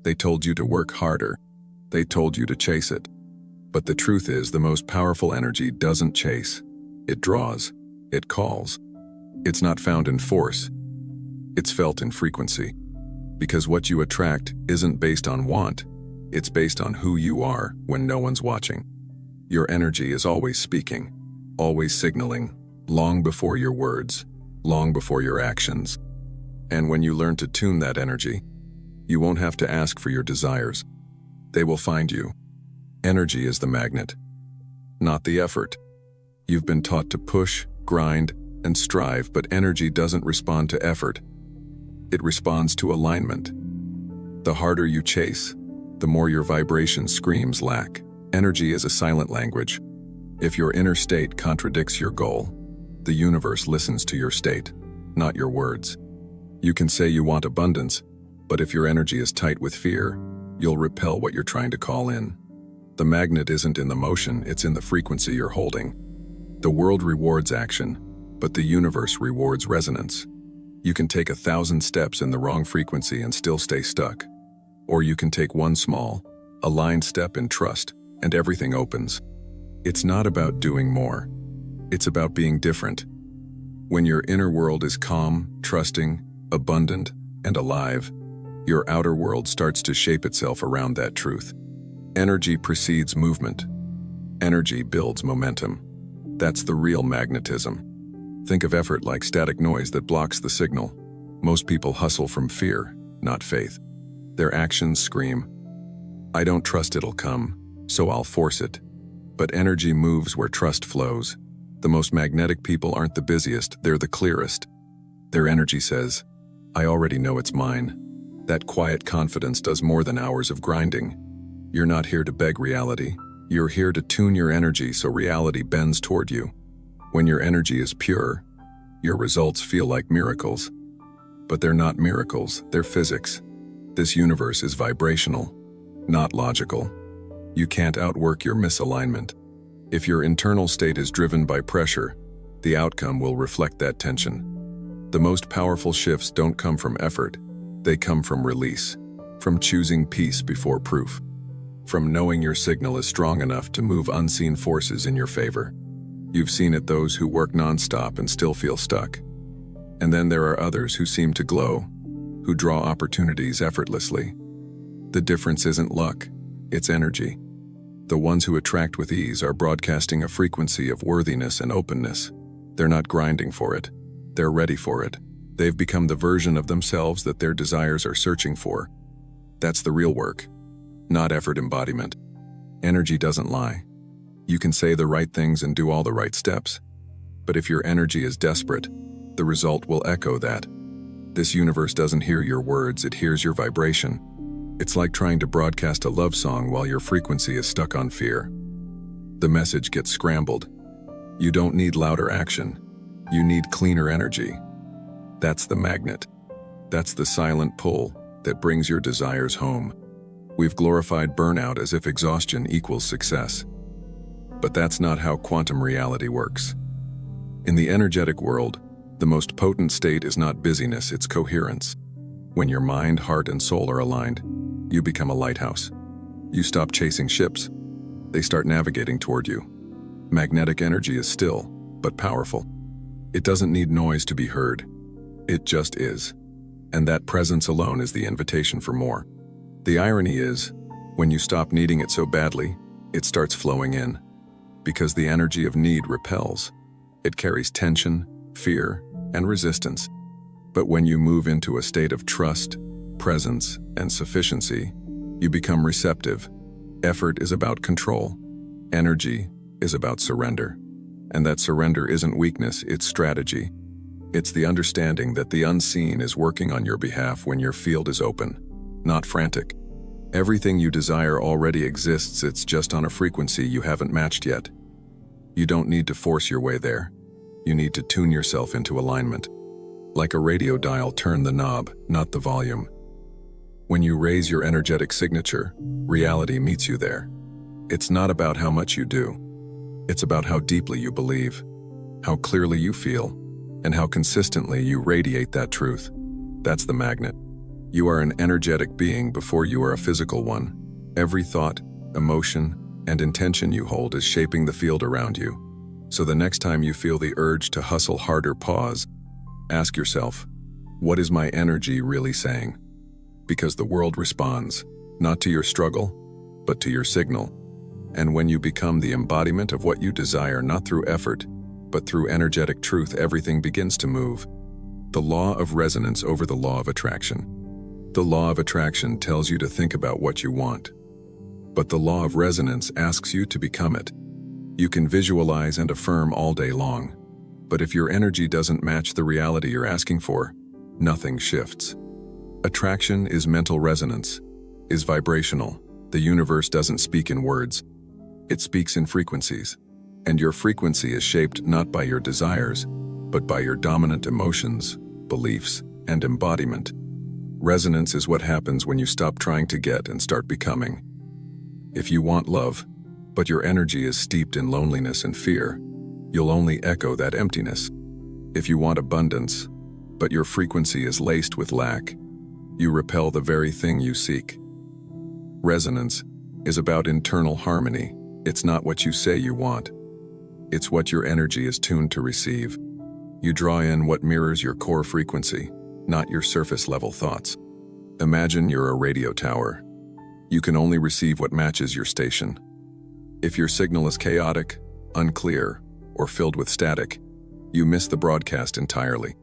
They told you to work harder. They told you to chase it. But the truth is, the most powerful energy doesn't chase. It draws. It calls. It's not found in force. It's felt in frequency. Because what you attract isn't based on want. It's based on who you are when no one's watching. Your energy is always speaking, always signaling, long before your words, long before your actions. And when you learn to tune that energy, you won't have to ask for your desires. They will find you. Energy is the magnet, not the effort. You've been taught to push, grind, and strive, but energy doesn't respond to effort. It responds to alignment. The harder you chase, the more your vibration screams lack. Energy is a silent language. If your inner state contradicts your goal, the universe listens to your state, not your words. You can say you want abundance, but if your energy is tight with fear, you'll repel what you're trying to call in. The magnet isn't in the motion, it's in the frequency you're holding. The world rewards action, but the universe rewards resonance. You can take 1,000 steps in the wrong frequency and still stay stuck. Or you can take one small, aligned step in trust, and everything opens. It's not about doing more. It's about being different. When your inner world is calm, trusting, abundant, and alive, your outer world starts to shape itself around that truth. Energy precedes movement. Energy builds momentum. That's the real magnetism. Think of effort like static noise that blocks the signal. Most people hustle from fear, not faith. Their actions scream, "I don't trust it'll come, so I'll force it." But energy moves where trust flows. The most magnetic people aren't the busiest, they're the clearest. Their energy says, "I already know it's mine." That quiet confidence does more than hours of grinding. You're not here to beg reality. You're here to tune your energy so reality bends toward you. When your energy is pure, your results feel like miracles. But they're not miracles, they're physics. This universe is vibrational, not logical. You can't outwork your misalignment. If your internal state is driven by pressure, the outcome will reflect that tension. The most powerful shifts don't come from effort, they come from release, from choosing peace before proof, from knowing your signal is strong enough to move unseen forces in your favor. You've seen it, those who work nonstop and still feel stuck. And then there are others who seem to glow, who draw opportunities effortlessly. The difference isn't luck, it's energy. The ones who attract with ease are broadcasting a frequency of worthiness and openness. They're not grinding for it, they're ready for it. They've become the version of themselves that their desires are searching for. That's the real work, not effort embodiment. Energy doesn't lie. You can say the right things and do all the right steps. But if your energy is desperate, the result will echo that. This universe doesn't hear your words, it hears your vibration. It's like trying to broadcast a love song while your frequency is stuck on fear. The message gets scrambled. You don't need louder action. You need cleaner energy. That's the magnet. That's the silent pull that brings your desires home. We've glorified burnout as if exhaustion equals success. But that's not how quantum reality works. In the energetic world, the most potent state is not busyness, it's coherence. When your mind, heart, and soul are aligned, you become a lighthouse. You stop chasing ships. They start navigating toward you. Magnetic energy is still, but powerful. It doesn't need noise to be heard. It just is. And that presence alone is the invitation for more. The irony is, when you stop needing it so badly, it starts flowing in. Because the energy of need repels. It carries tension, fear, and resistance. But when you move into a state of trust, presence, and sufficiency, you become receptive. Effort is about control. Energy is about surrender. And that surrender isn't weakness, it's strategy. It's the understanding that the unseen is working on your behalf when your field is open, not frantic. Everything you desire already exists, it's just on a frequency you haven't matched yet. You don't need to force your way there. You need to tune yourself into alignment. Like a radio dial, turn the knob, not the volume. When you raise your energetic signature, reality meets you there. It's not about how much you do. It's about how deeply you believe, how clearly you feel, and how consistently you radiate that truth. That's the magnet. You are an energetic being before you are a physical one. Every thought, emotion, and intention you hold is shaping the field around you. So the next time you feel the urge to hustle harder, pause. Ask yourself, what is my energy really saying? Because the world responds, not to your struggle, but to your signal. And when you become the embodiment of what you desire, not through effort, but through energetic truth, everything begins to move. The law of resonance over the law of attraction. The law of attraction tells you to think about what you want, but the law of resonance asks you to become it. You can visualize and affirm all day long, but if your energy doesn't match the reality you're asking for, nothing shifts. Attraction is mental resonance, is vibrational. The universe doesn't speak in words, it speaks in frequencies. And your frequency is shaped not by your desires, but by your dominant emotions, beliefs, and embodiment. Resonance is what happens when you stop trying to get and start becoming. If you want love, but your energy is steeped in loneliness and fear, you'll only echo that emptiness. If you want abundance, but your frequency is laced with lack, you repel the very thing you seek. Resonance is about internal harmony. It's not what you say you want. It's what your energy is tuned to receive. You draw in what mirrors your core frequency, not your surface-level thoughts. Imagine you're a radio tower. You can only receive what matches your station. If your signal is chaotic, unclear, or filled with static, you miss the broadcast entirely.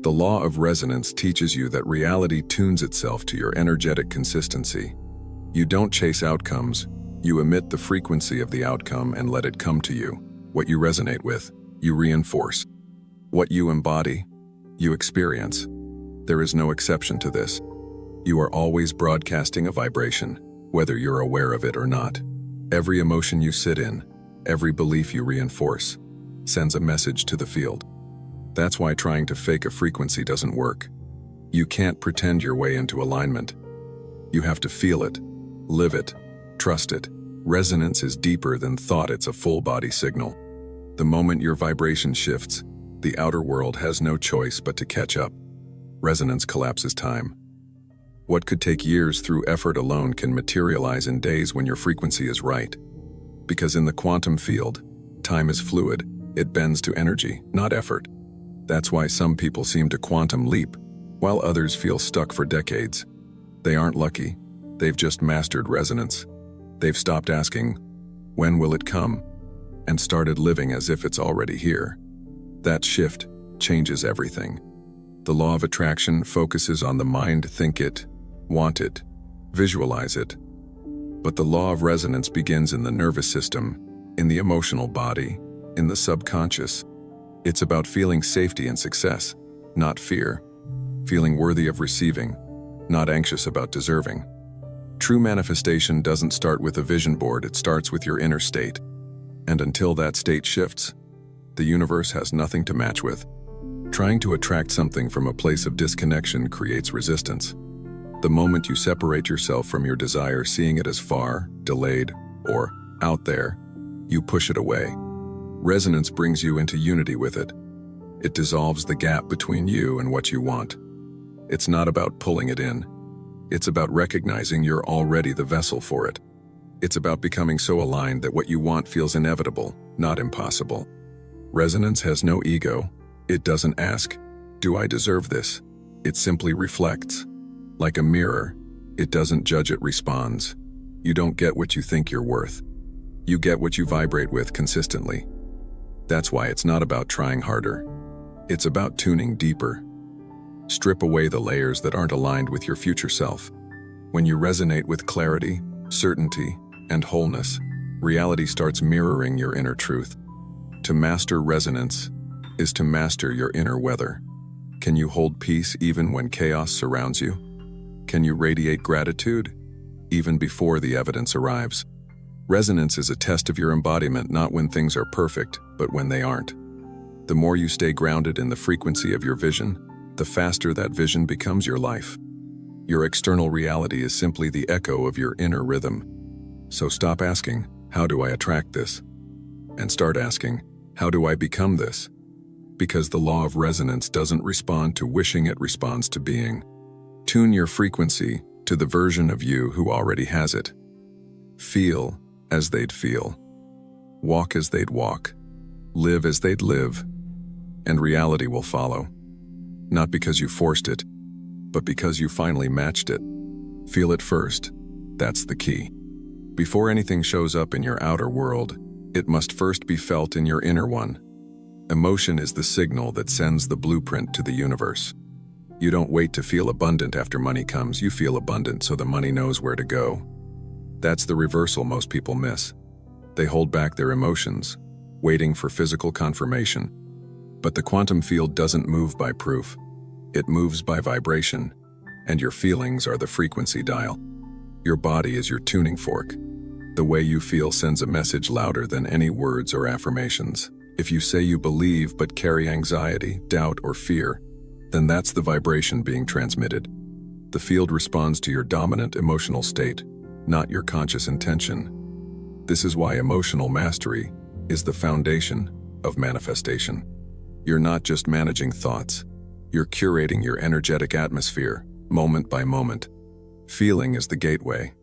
The law of resonance teaches you that reality tunes itself to your energetic consistency. You don't chase outcomes, you emit the frequency of the outcome and let it come to you. What you resonate with, you reinforce. What you embody, you experience. There is no exception to this. You are always broadcasting a vibration, whether you're aware of it or not. Every emotion you sit in, every belief you reinforce, sends a message to the field. That's why trying to fake a frequency doesn't work. You can't pretend your way into alignment. You have to feel it, live it, trust it. Resonance is deeper than thought, it's a full-body signal. The moment your vibration shifts, the outer world has no choice but to catch up. Resonance collapses time. What could take years through effort alone can materialize in days when your frequency is right. Because in the quantum field, time is fluid, it bends to energy, not effort. That's why some people seem to quantum leap, while others feel stuck for decades. They aren't lucky, they've just mastered resonance. They've stopped asking, when will it come? And started living as if it's already here. That shift changes everything. The law of attraction focuses on the mind. Think it, want it, visualize it. But the law of resonance begins in the nervous system, in the emotional body, in the subconscious. It's about feeling safety and success, not fear. Feeling worthy of receiving, not anxious about deserving. True manifestation doesn't start with a vision board, it starts with your inner state. And until that state shifts, the universe has nothing to match with. Trying to attract something from a place of disconnection creates resistance. The moment you separate yourself from your desire, seeing it as far, delayed, or out there, you push it away. Resonance brings you into unity with it. It dissolves the gap between you and what you want. It's not about pulling it in. It's about recognizing you're already the vessel for it. It's about becoming so aligned that what you want feels inevitable, not impossible. Resonance has no ego. It doesn't ask, do I deserve this? It simply reflects. Like a mirror, it doesn't judge, it responds. You don't get what you think you're worth. You get what you vibrate with consistently. That's why it's not about trying harder. It's about tuning deeper. Strip away the layers that aren't aligned with your future self. When you resonate with clarity, certainty, and wholeness, reality starts mirroring your inner truth. To master resonance is to master your inner weather. Can you hold peace even when chaos surrounds you? Can you radiate gratitude even before the evidence arrives? Resonance is a test of your embodiment, not when things are perfect, but when they aren't. The more you stay grounded in the frequency of your vision, the faster that vision becomes your life. Your external reality is simply the echo of your inner rhythm. So stop asking, how do I attract this? And start asking, how do I become this? Because the law of resonance doesn't respond to wishing, it responds to being. Tune your frequency to the version of you who already has it. Feel as they'd feel. Walk as they'd walk. Live as they'd live. And reality will follow. Not because you forced it, but because you finally matched it. Feel it first. That's the key. Before anything shows up in your outer world, it must first be felt in your inner one. Emotion is the signal that sends the blueprint to the universe. You don't wait to feel abundant after money comes, you feel abundant so the money knows where to go. That's the reversal most people miss. They hold back their emotions, waiting for physical confirmation. But the quantum field doesn't move by proof. It moves by vibration, and your feelings are the frequency dial. Your body is your tuning fork. The way you feel sends a message louder than any words or affirmations. If you say you believe but carry anxiety, doubt, or fear, then that's the vibration being transmitted. The field responds to your dominant emotional state, not your conscious intention. This is why emotional mastery is the foundation of manifestation. You're not just managing thoughts. You're curating your energetic atmosphere, moment by moment. Feeling is the gateway.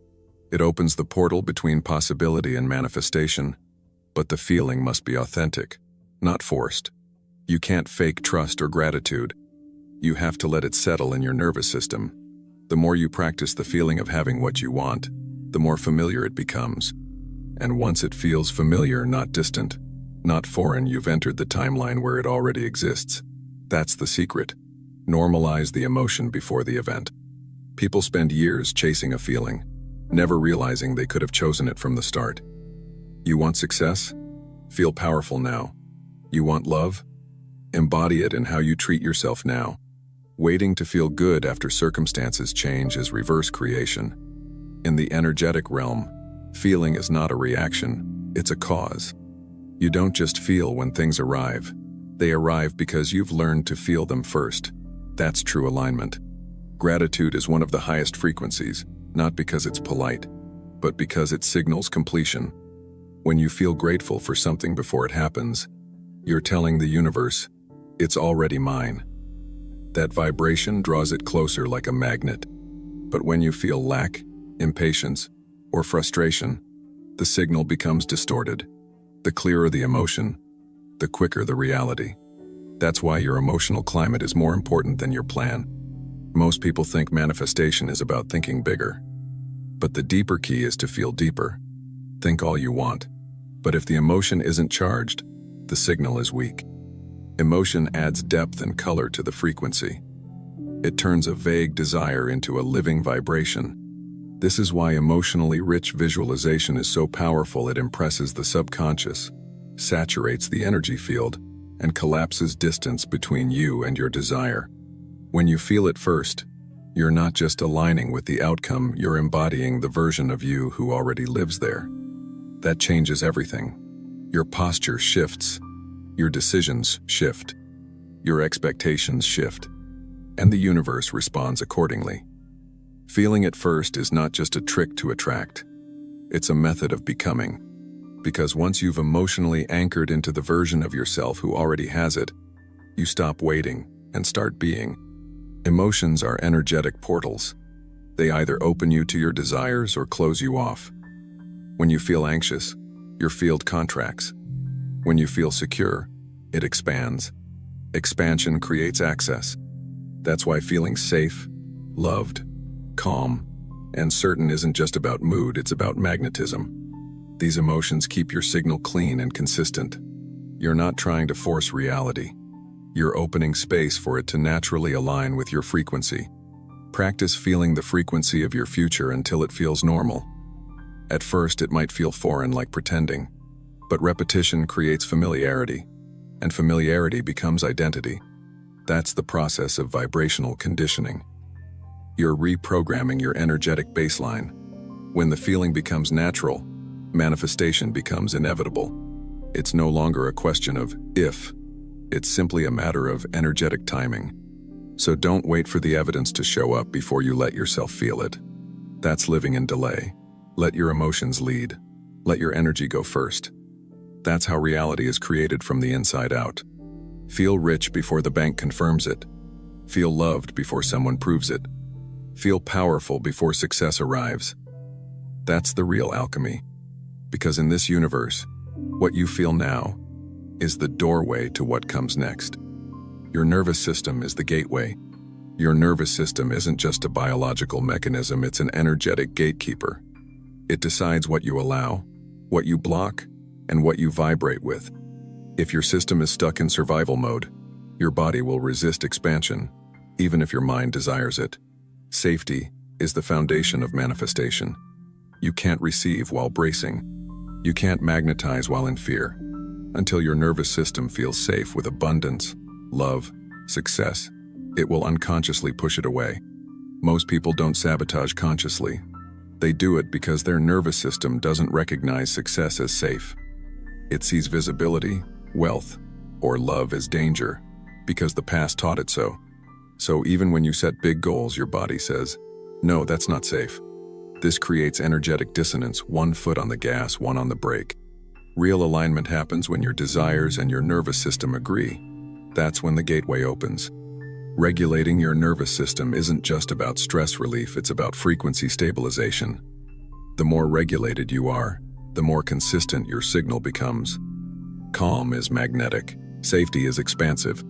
It opens the portal between possibility and manifestation, but the feeling must be authentic, not forced. You can't fake trust or gratitude. You have to let it settle in your nervous system. The more you practice the feeling of having what you want, the more familiar it becomes. And once it feels familiar, not distant, not foreign, you've entered the timeline where it already exists. That's the secret. Normalize the emotion before the event. People spend years chasing a feeling, never realizing they could have chosen it from the start. You want success? Feel powerful now. You want love? Embody it in how you treat yourself now. Waiting to feel good after circumstances change is reverse creation. In the energetic realm, feeling is not a reaction, it's a cause. You don't just feel when things arrive. They arrive because you've learned to feel them first. That's true alignment. Gratitude is one of the highest frequencies, not because it's polite, but because it signals completion. When you feel grateful for something before it happens, you're telling the universe, it's already mine. That vibration draws it closer like a magnet. But when you feel lack, impatience, or frustration, the signal becomes distorted. The clearer the emotion, the quicker the reality. That's why your emotional climate is more important than your plan. Most people think manifestation is about thinking bigger. But the deeper key is to feel deeper. Think all you want. But if the emotion isn't charged, the signal is weak. Emotion adds depth and color to the frequency. It turns a vague desire into a living vibration. This is why emotionally rich visualization is so powerful. It impresses the subconscious, saturates the energy field, and collapses distance between you and your desire. When you feel it first, you're not just aligning with the outcome, you're embodying the version of you who already lives there. That changes everything. Your posture shifts. Your decisions shift. Your expectations shift. And the universe responds accordingly. Feeling it first is not just a trick to attract. It's a method of becoming. Because once you've emotionally anchored into the version of yourself who already has it, you stop waiting and start being. Emotions are energetic portals. They either open you to your desires or close you off. When you feel anxious, your field contracts. When you feel secure, it expands. Expansion creates access. That's why feeling safe, loved, calm, and certain isn't just about mood, it's about magnetism. These emotions keep your signal clean and consistent. You're not trying to force reality. You're opening space for it to naturally align with your frequency. Practice feeling the frequency of your future until it feels normal. At first, it might feel foreign, like pretending, but repetition creates familiarity, and familiarity becomes identity. That's the process of vibrational conditioning. You're reprogramming your energetic baseline. When the feeling becomes natural, manifestation becomes inevitable. It's no longer a question of if, it's simply a matter of energetic timing. So don't wait for the evidence to show up before you let yourself feel it. That's living in delay. Let your emotions lead. Let your energy go first. That's how reality is created from the inside out. Feel rich before the bank confirms it. Feel loved before someone proves it. Feel powerful before success arrives. That's the real alchemy. Because in this universe, what you feel now is the doorway to what comes next. Your nervous system is the gateway. Your nervous system isn't just a biological mechanism, it's an energetic gatekeeper. It decides what you allow, what you block, and what you vibrate with. If your system is stuck in survival mode, your body will resist expansion, even if your mind desires it. Safety is the foundation of manifestation. You can't receive while bracing. You can't magnetize while in fear. Until your nervous system feels safe with abundance, love, success, it will unconsciously push it away. Most people don't sabotage consciously. They do it because their nervous system doesn't recognize success as safe. It sees visibility, wealth, or love as danger, because the past taught it so. So even when you set big goals, your body says, "No, that's not safe." This creates energetic dissonance, one foot on the gas, one on the brake. Real alignment happens when your desires and your nervous system agree. That's when the gateway opens. Regulating your nervous system isn't just about stress relief, it's about frequency stabilization. The more regulated you are, the more consistent your signal becomes. Calm is magnetic, safety is expansive.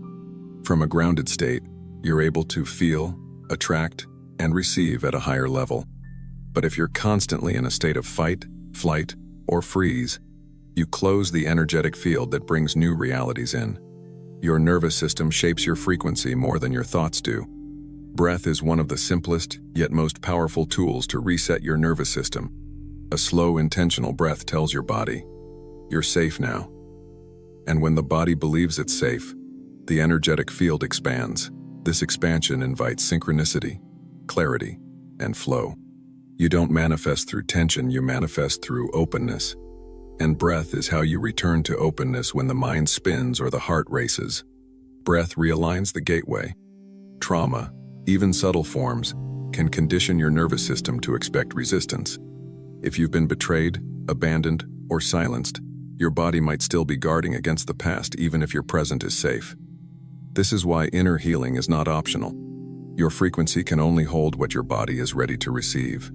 From a grounded state, you're able to feel, attract, and receive at a higher level. But if you're constantly in a state of fight, flight, or freeze, you close the energetic field that brings new realities in. Your nervous system shapes your frequency more than your thoughts do. Breath is one of the simplest, yet most powerful tools to reset your nervous system. A slow, intentional breath tells your body, "You're safe now." And when the body believes it's safe, the energetic field expands. This expansion invites synchronicity, clarity, and flow. You don't manifest through tension, you manifest through openness. And breath is how you return to openness when the mind spins or the heart races. Breath realigns the gateway. Trauma, even subtle forms, can condition your nervous system to expect resistance. If you've been betrayed, abandoned, or silenced, your body might still be guarding against the past even if your present is safe. This is why inner healing is not optional. Your frequency can only hold what your body is ready to receive.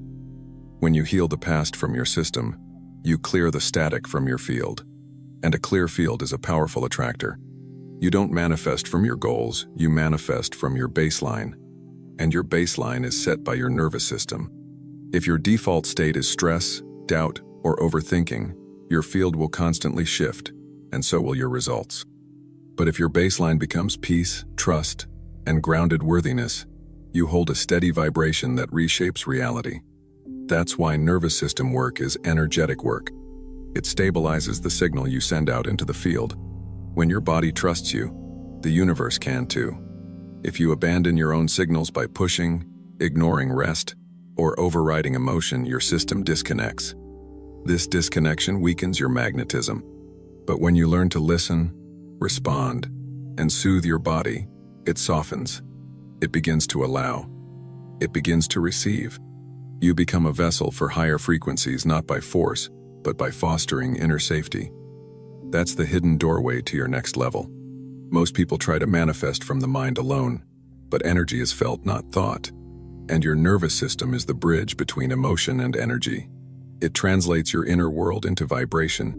When you heal the past from your system, you clear the static from your field. And a clear field is a powerful attractor. You don't manifest from your goals, you manifest from your baseline. And your baseline is set by your nervous system. If your default state is stress, doubt, or overthinking, your field will constantly shift, and so will your results. But if your baseline becomes peace, trust, and grounded worthiness, you hold a steady vibration that reshapes reality. That's why nervous system work is energetic work. It stabilizes the signal you send out into the field. When your body trusts you, the universe can too. If you abandon your own signals by pushing, ignoring rest, or overriding emotion, your system disconnects. This disconnection weakens your magnetism. But when you learn to listen, respond, and soothe your body, it softens. It begins to allow. It begins to receive. You become a vessel for higher frequencies, not by force, but by fostering inner safety. That's the hidden doorway to your next level. Most people try to manifest from the mind alone, but energy is felt, not thought. And your nervous system is the bridge between emotion and energy. It translates your inner world into vibration.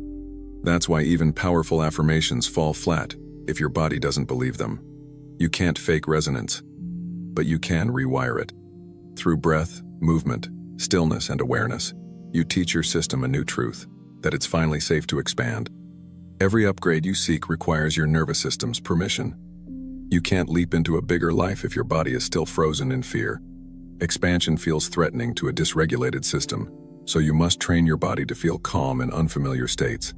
That's why even powerful affirmations fall flat if your body doesn't believe them. You can't fake resonance, but you can rewire it. Through breath, movement, stillness, and awareness, you teach your system a new truth, that it's finally safe to expand. Every upgrade you seek requires your nervous system's permission. You can't leap into a bigger life if your body is still frozen in fear. Expansion feels threatening to a dysregulated system, so you must train your body to feel calm in unfamiliar states.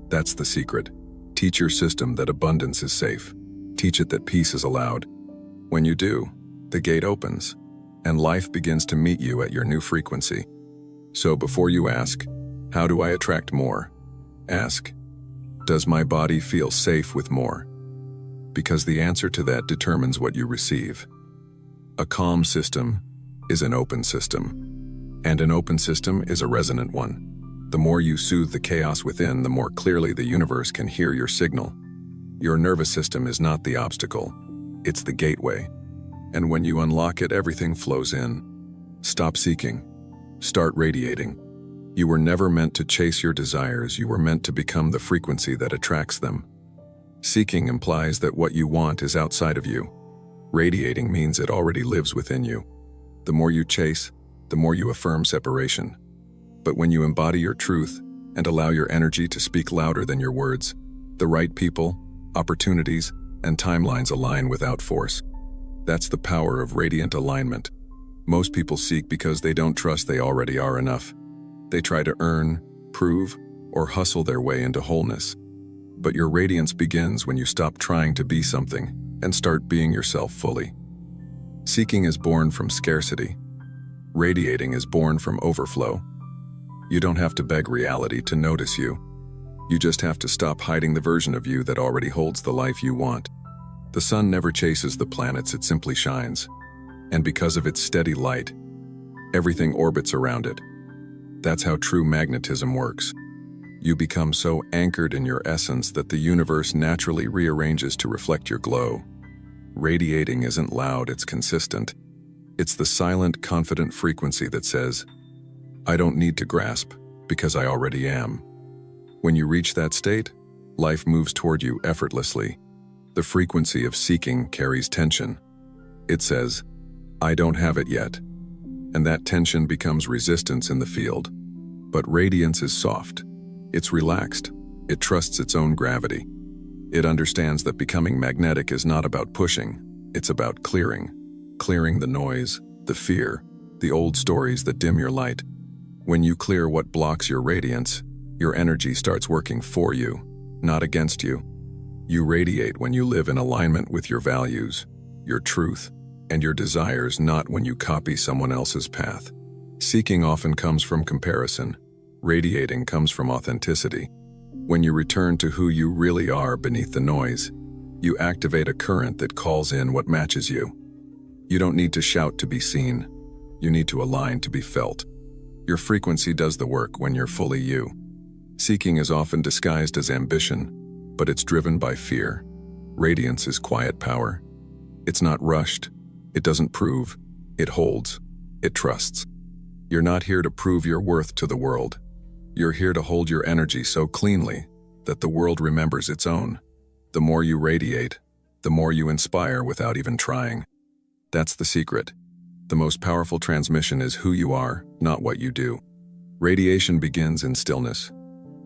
That's the secret. Teach your system that abundance is safe. Teach it that peace is allowed. When you do, the gate opens, and life begins to meet you at your new frequency. So before you ask, "How do I attract more?" ask, "Does my body feel safe with more?" Because the answer to that determines what you receive. A calm system is an open system, and an open system is a resonant one. The more you soothe the chaos within, the more clearly the universe can hear your signal. Your nervous system is not the obstacle, it's the gateway. And when you unlock it, everything flows in. Stop seeking. Start radiating. You were never meant to chase your desires, you were meant to become the frequency that attracts them. Seeking implies that what you want is outside of you. Radiating means it already lives within you. The more you chase, the more you affirm separation. But when you embody your truth and allow your energy to speak louder than your words, the right people, opportunities, and timelines align without force. That's the power of radiant alignment. Most people seek because they don't trust they already are enough. They try to earn, prove, or hustle their way into wholeness. But your radiance begins when you stop trying to be something and start being yourself fully. Seeking is born from scarcity. Radiating is born from overflow. You don't have to beg reality to notice you. You just have to stop hiding the version of you that already holds the life you want. The sun never chases the planets, it simply shines. And because of its steady light, everything orbits around it. That's how true magnetism works. You become so anchored in your essence that the universe naturally rearranges to reflect your glow. Radiating isn't loud, it's consistent. It's the silent, confident frequency that says, I don't need to grasp, because I already am. When you reach that state, life moves toward you effortlessly. The frequency of seeking carries tension. It says, I don't have it yet. And that tension becomes resistance in the field. But radiance is soft. It's relaxed. It trusts its own gravity. It understands that becoming magnetic is not about pushing. It's about clearing. Clearing the noise, the fear, the old stories that dim your light. When you clear what blocks your radiance, your energy starts working for you, not against you. You radiate when you live in alignment with your values, your truth, and your desires, not when you copy someone else's path. Seeking often comes from comparison. Radiating comes from authenticity. When you return to who you really are beneath the noise, you activate a current that calls in what matches you. You don't need to shout to be seen. You need to align to be felt. Your frequency does the work when you're fully you. Seeking is often disguised as ambition, but it's driven by fear. Radiance is quiet power. It's not rushed. It doesn't prove. It holds. It trusts. You're not here to prove your worth to the world. You're here to hold your energy so cleanly that the world remembers its own. The more you radiate, the more you inspire without even trying. That's the secret. The most powerful transmission is who you are, not what you do. Radiation begins in stillness.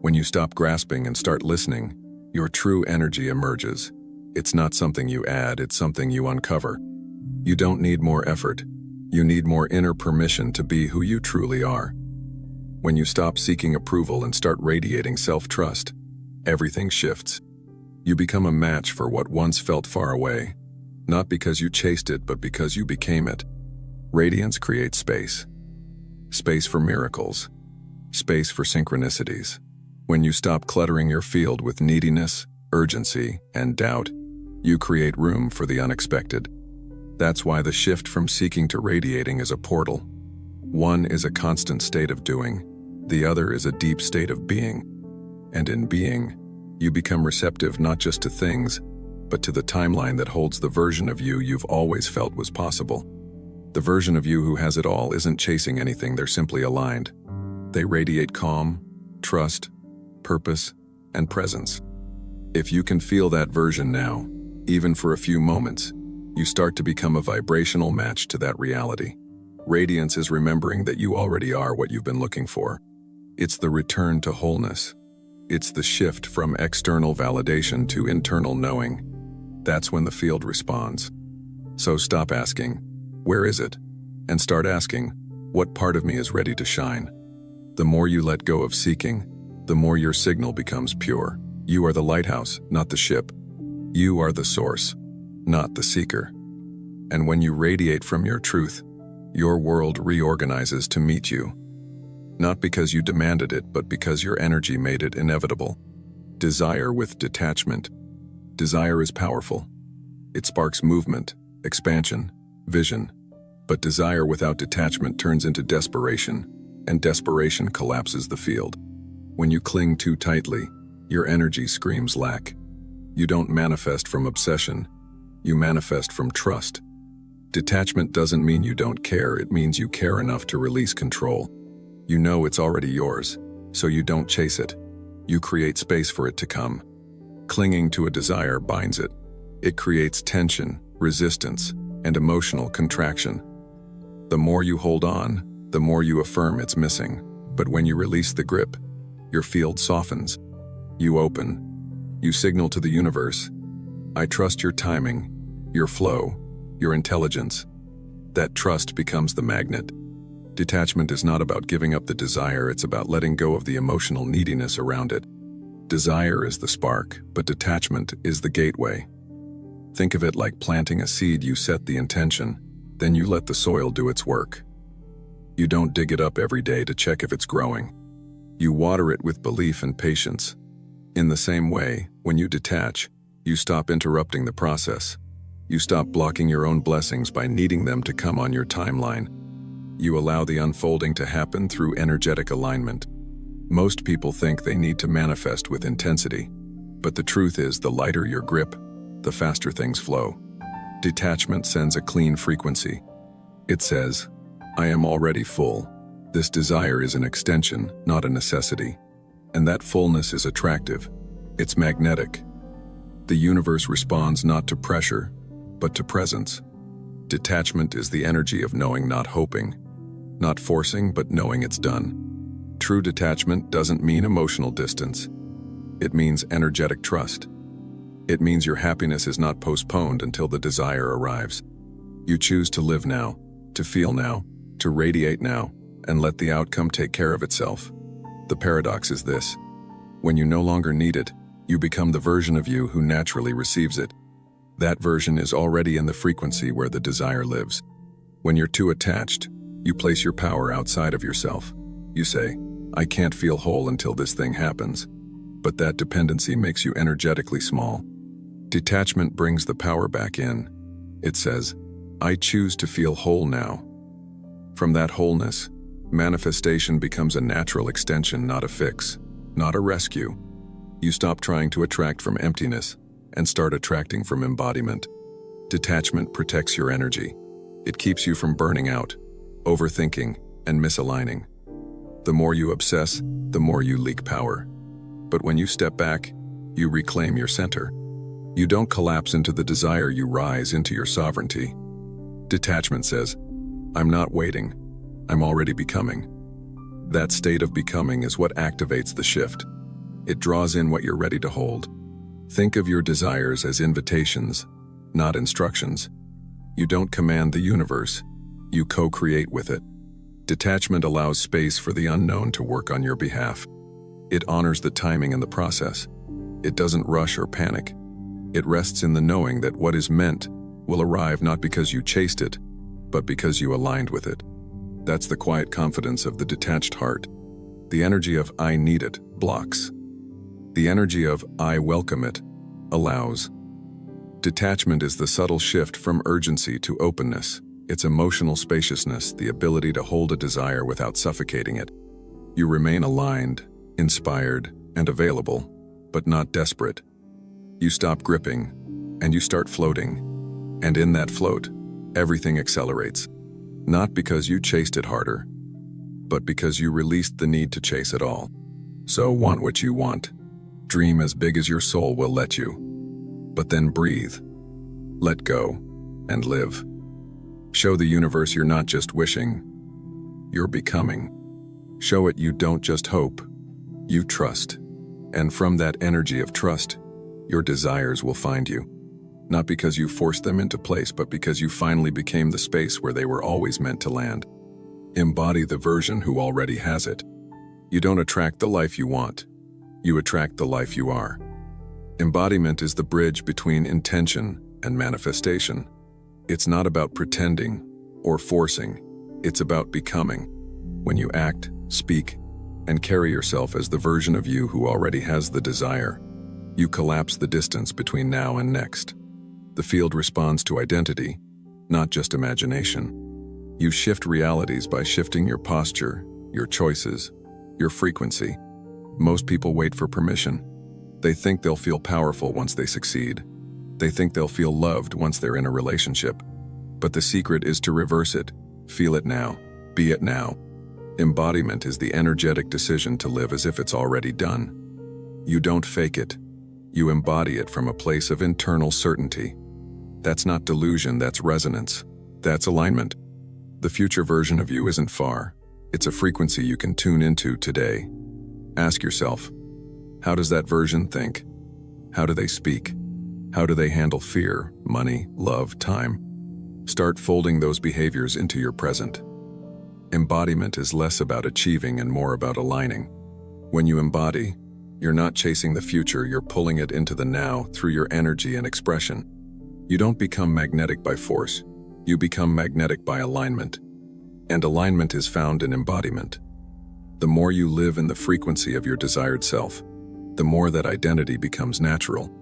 When you stop grasping and start listening, your true energy emerges. It's not something you add, it's something you uncover. You don't need more effort. You need more inner permission to be who you truly are. When you stop seeking approval and start radiating self-trust, everything shifts. You become a match for what once felt far away, not because you chased it, but because you became it. Radiance creates space. Space for miracles. Space for synchronicities. When you stop cluttering your field with neediness, urgency, and doubt, you create room for the unexpected. That's why the shift from seeking to radiating is a portal. One is a constant state of doing. The other is a deep state of being. And in being, you become receptive not just to things, but to the timeline that holds the version of you you've always felt was possible. The version of you who has it all isn't chasing anything, they're simply aligned. They radiate calm, trust, purpose, and presence. If you can feel that version now, even for a few moments, you start to become a vibrational match to that reality. Radiance is remembering that you already are what you've been looking for. It's the return to wholeness. It's the shift from external validation to internal knowing. That's when the field responds. So stop asking, where is it? And start asking, what part of me is ready to shine? The more you let go of seeking, the more your signal becomes pure. You are the lighthouse, not the ship. You are the source, not the seeker. And when you radiate from your truth, your world reorganizes to meet you. Not because you demanded it, but because your energy made it inevitable. Desire with detachment. Desire is powerful. It sparks movement, expansion, vision. But desire without detachment turns into desperation, and desperation collapses the field. When you cling too tightly, your energy screams lack. You don't manifest from obsession. You manifest from trust. Detachment doesn't mean you don't care, it means you care enough to release control. You know it's already yours, so you don't chase it. You create space for it to come. Clinging to a desire binds it. It creates tension, resistance, and emotional contraction. The more you hold on, the more you affirm it's missing. But when you release the grip, your field softens. You open. You signal to the universe, I trust your timing, your flow, your intelligence. That trust becomes the magnet. Detachment is not about giving up the desire, it's about letting go of the emotional neediness around it. Desire is the spark, but detachment is the gateway. Think of it like planting a seed. You set the intention, then you let the soil do its work. You don't dig it up every day to check if it's growing. You water it with belief and patience. In the same way, when you detach, you stop interrupting the process. You stop blocking your own blessings by needing them to come on your timeline. You allow the unfolding to happen through energetic alignment. Most people think they need to manifest with intensity, but the truth is the lighter your grip, the faster things flow. Detachment sends a clean frequency. It says, I am already full. This desire is an extension, not a necessity. And that fullness is attractive. It's magnetic. The universe responds not to pressure, but to presence. Detachment is the energy of knowing, not hoping. Not forcing, but knowing it's done. True detachment doesn't mean emotional distance. It means energetic trust. It means your happiness is not postponed until the desire arrives. You choose to live now, to feel now, to radiate now, and let the outcome take care of itself. The paradox is this: when you no longer need it, you become the version of you who naturally receives it. That version is already in the frequency where the desire lives. When you're too attached, you place your power outside of yourself. You say, I can't feel whole until this thing happens. But that dependency makes you energetically small. Detachment brings the power back in. It says, I choose to feel whole now. From that wholeness, manifestation becomes a natural extension, not a fix, not a rescue. You stop trying to attract from emptiness and start attracting from embodiment. Detachment protects your energy. It keeps you from burning out, overthinking, and misaligning. The more you obsess, the more you leak power. But when you step back, you reclaim your center. You don't collapse into the desire, you rise into your sovereignty. Detachment says, I'm not waiting, I'm already becoming. That state of becoming is what activates the shift. It draws in what you're ready to hold. Think of your desires as invitations, not instructions. You don't command the universe, you co-create with it. Detachment allows space for the unknown to work on your behalf. It honors the timing and the process. It doesn't rush or panic. It rests in the knowing that what is meant will arrive not because you chased it, but because you aligned with it. That's the quiet confidence of the detached heart. The energy of I need it blocks. The energy of I welcome it allows. Detachment is the subtle shift from urgency to openness. It's emotional spaciousness, the ability to hold a desire without suffocating it. You remain aligned, inspired, and available, but not desperate. You stop gripping, and you start floating. And in that float, everything accelerates. Not because you chased it harder, but because you released the need to chase it all. So want what you want. Dream as big as your soul will let you. But then breathe, let go, and live. Show the universe you're not just wishing, you're becoming. Show it you don't just hope, you trust. And from that energy of trust, your desires will find you. Not because you forced them into place, but because you finally became the space where they were always meant to land. Embody the version who already has it. You don't attract the life you want, you attract the life you are. Embodiment is the bridge between intention and manifestation. It's not about pretending or forcing, it's about becoming. When you act, speak, and carry yourself as the version of you who already has the desire, you collapse the distance between now and next. The field responds to identity, not just imagination. You shift realities by shifting your posture, your choices, your frequency. Most people wait for permission. They think they'll feel powerful once they succeed. They think they'll feel loved once they're in a relationship. But the secret is to reverse it. Feel it now. Be it now. Embodiment is the energetic decision to live as if it's already done. You don't fake it. You embody it from a place of internal certainty. That's not delusion, that's resonance. That's alignment. The future version of you isn't far. It's a frequency you can tune into today. Ask yourself, how does that version think? How do they speak? How do they handle fear, money, love, time? Start folding those behaviors into your present. Embodiment is less about achieving and more about aligning. When you embody, you're not chasing the future, you're pulling it into the now through your energy and expression. You don't become magnetic by force, you become magnetic by alignment. And alignment is found in embodiment. The more you live in the frequency of your desired self, the more that identity becomes natural.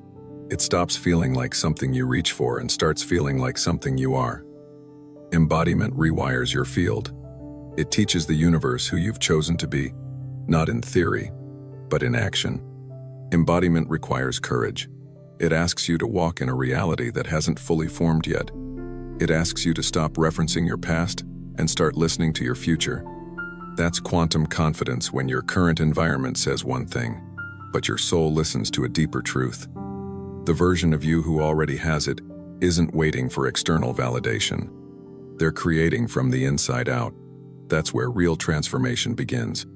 It stops feeling like something you reach for and starts feeling like something you are. Embodiment rewires your field. It teaches the universe who you've chosen to be, not in theory, but in action. Embodiment requires courage. It asks you to walk in a reality that hasn't fully formed yet. It asks you to stop referencing your past and start listening to your future. That's quantum confidence when your current environment says one thing, but your soul listens to a deeper truth. The version of you who already has it isn't waiting for external validation. They're creating from the inside out. That's where real transformation begins.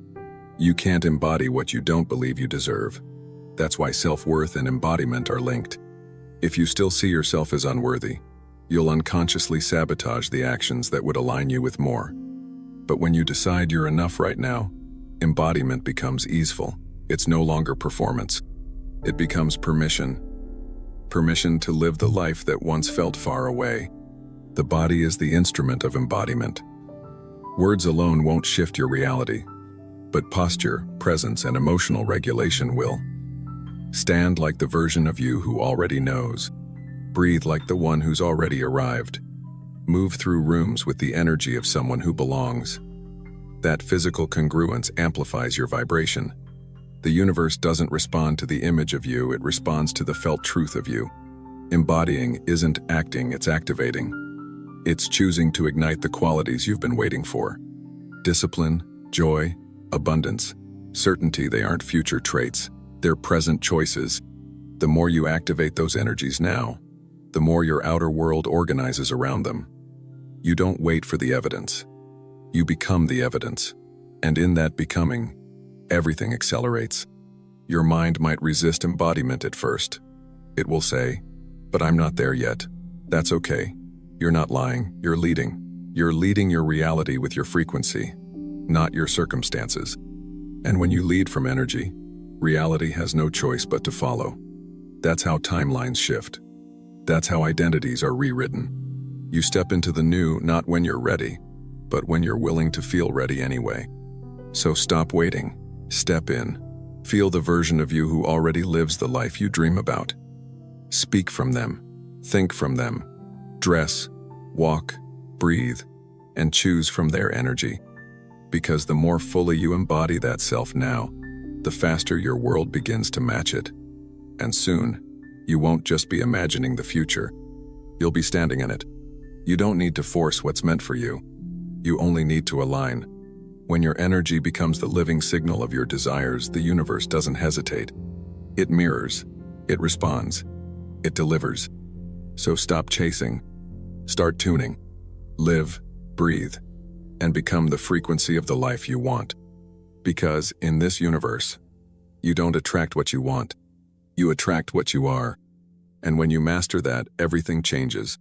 You can't embody what you don't believe you deserve. That's why self-worth and embodiment are linked. If you still see yourself as unworthy, you'll unconsciously sabotage the actions that would align you with more. But when you decide you're enough right now, embodiment becomes easeful. It's no longer performance. It becomes permission. Permission to live the life that once felt far away. The body is the instrument of embodiment. Words alone won't shift your reality, but posture, presence, and emotional regulation will. Stand like the version of you who already knows. Breathe like the one who's already arrived. Move through rooms with the energy of someone who belongs. That physical congruence amplifies your vibration. The universe doesn't respond to the image of you, it responds to the felt truth of you. Embodying isn't acting, it's activating. It's choosing to ignite the qualities you've been waiting for. Discipline, joy, abundance, certainty. They aren't future traits, they're present choices. The more you activate those energies now, the more your outer world organizes around them. You don't wait for the evidence. You become the evidence. And in that becoming, everything accelerates. Your mind might resist embodiment at first. It will say, "But I'm not there yet." That's okay. You're not lying, you're leading. You're leading your reality with your frequency, not your circumstances. And when you lead from energy, reality has no choice but to follow. That's how timelines shift. That's how identities are rewritten. You step into the new not when you're ready, but when you're willing to feel ready anyway. So stop waiting. Step in. Feel the version of you who already lives the life you dream about. Speak from them. Think from them. Dress, walk, breathe, and choose from their energy. Because the more fully you embody that self now, the faster your world begins to match it. And soon, you won't just be imagining the future. You'll be standing in it. You don't need to force what's meant for you. You only need to align. When your energy becomes the living signal of your desires, the universe doesn't hesitate. It mirrors. It responds. It delivers. So stop chasing. Start tuning. Live, breathe, and become the frequency of the life you want. Because in this universe, you don't attract what you want. You attract what you are. And when you master that, everything changes.